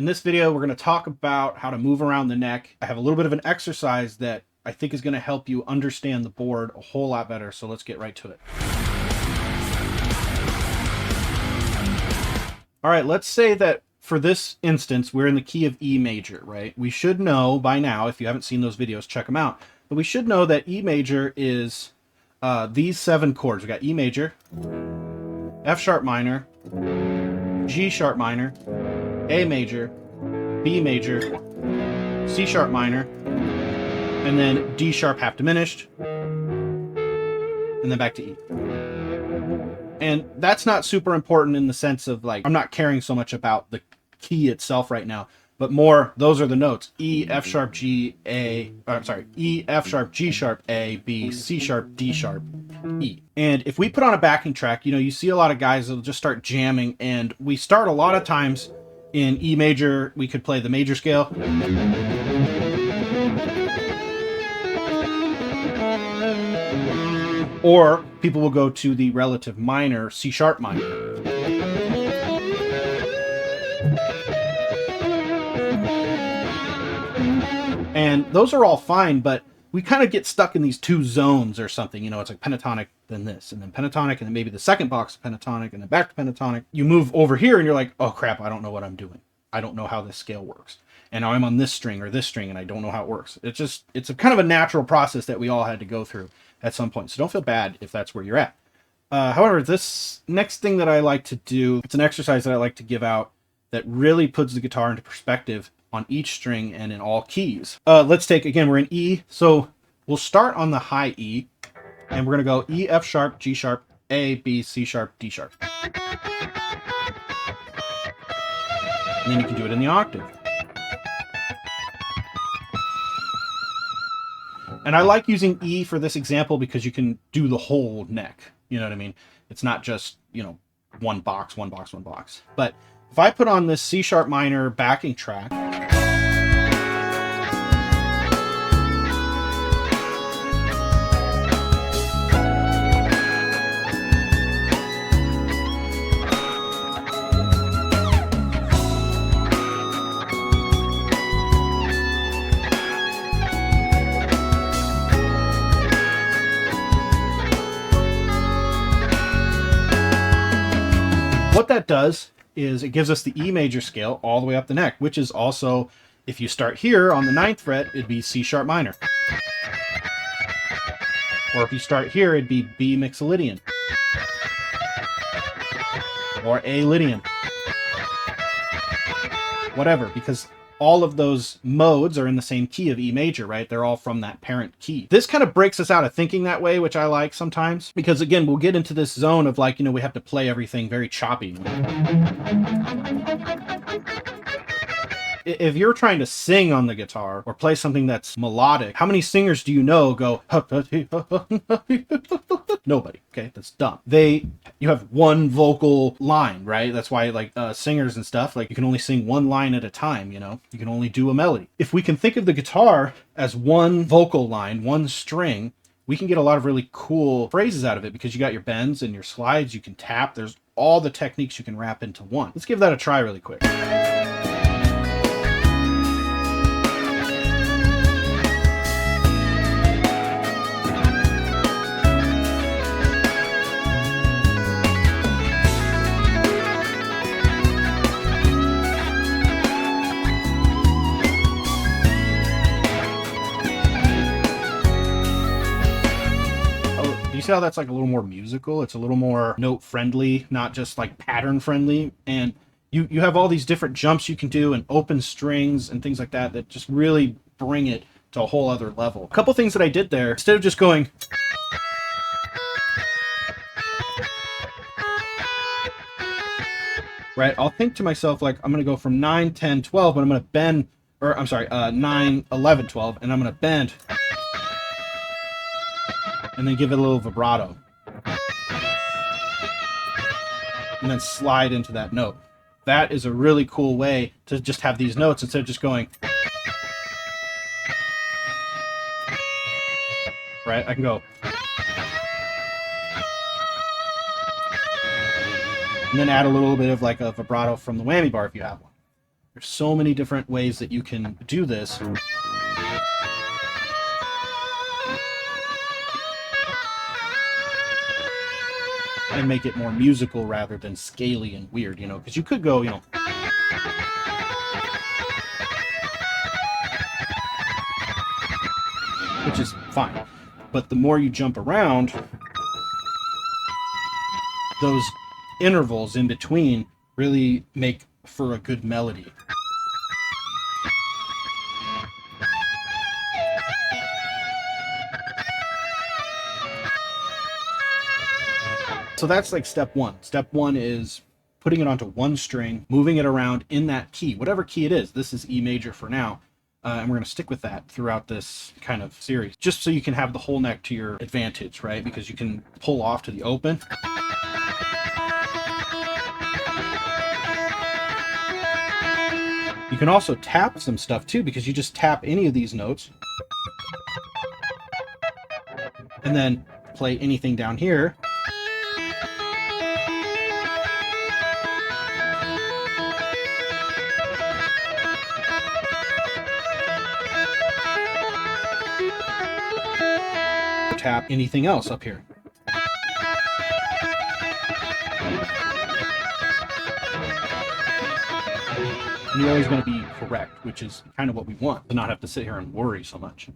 In this video, we're going to talk about how to move around the neck. I have a little bit of an exercise that I think is going to help you understand the board a whole lot better. So let's get right to it. All right, let's say that for this instance, we're in the key of E major, right? We should know by now, if you haven't seen those videos, check them out. But we should know that E major is these 7 chords. We got E major, F sharp minor, G sharp minor, A major, B major, C sharp minor, and then D sharp half diminished, and then back to E. And that's not super important in the sense of, like, I'm not caring so much about the key itself right now, but more, those are the notes: E, F sharp, G, A, E, F sharp, G sharp, A, B, C sharp, D sharp, E. And if we put on a backing track, you know, you see a lot of guys that'll just start jamming, and we start a lot of times in E major. We could play the major scale. Or people will go to the relative minor, C sharp minor. And those are all fine, but we kind of get stuck in these 2 zones or something. You know, it's like pentatonic, then this, and then pentatonic, and then maybe the second box of pentatonic, and then back to pentatonic. You move over here and you're like, oh crap, I don't know what I'm doing. I don't know how this scale works. And now I'm on this string or this string and I don't know how it works. It's a kind of a natural process that we all had to go through at some point. So don't feel bad if that's where you're at. However, this next thing that I like to do, it's an exercise that I like to give out that really puts the guitar into perspective on each string and in all keys. Let's take, again, we're in E. So we'll start on the high E, and we're going to go E, F sharp, G sharp, A, B, C sharp, D sharp. And then you can do it in the octave. And I like using E for this example because you can do the whole neck. You know what I mean? It's not just, you know, one box, one box, one box. But if I put on this C sharp minor backing track, what that does is it gives us the E major scale all the way up the neck, which is also, if you start here on the 9th fret, it'd be C sharp minor. Or if you start here, it'd be B mixolydian. Or A Lydian. Whatever, because all of those modes are in the same key of E major, right? They're all from that parent key. This kind of breaks us out of thinking that way, which I like sometimes, because again, we'll get into this zone of, like, you know, we have to play everything very choppy. If you're trying to sing on the guitar or play something that's melodic, how many singers do you know go nobody? Okay, that's dumb. You have one vocal line, right? That's why, like, singers and stuff, like, you can only sing one line at a time, you know? You can only do a melody. If we can think of the guitar as one vocal line, one string, we can get a lot of really cool phrases out of it, because you got your bends and your slides, you can tap, there's all the techniques you can wrap into one. Let's give that a try really quick. You see how that's like a little more musical? It's a little more note friendly, not just like pattern friendly. And you have all these different jumps you can do and open strings and things like that just really bring it to a whole other level. A couple things that I did there, instead of just going right, I'll think to myself, like, I'm going to go from 9, 10, 12, but I'm going to bend, or I'm sorry, 9, 11, 12, and I'm going to bend and then give it a little vibrato. And then slide into that note. That is a really cool way to just have these notes instead of just going. Right? I can go. And then add a little bit of like a vibrato from the whammy bar if you have one. There's so many different ways that you can do this. And make it more musical rather than scaly and weird, you know, because you could go, you know, which is fine. But the more you jump around, those intervals in between really make for a good melody. So that's like step one. Step one is putting it onto one string, moving it around in that key, whatever key it is. This is E major for now. And we're going to stick with that throughout this kind of series, just so you can have the whole neck to your advantage, right? Because you can pull off to the open. You can also tap some stuff too, because you just tap any of these notes and then play anything down here. Tap anything else up here. And you're always going to be correct, which is kind of what we want, to not have to sit here and worry so much.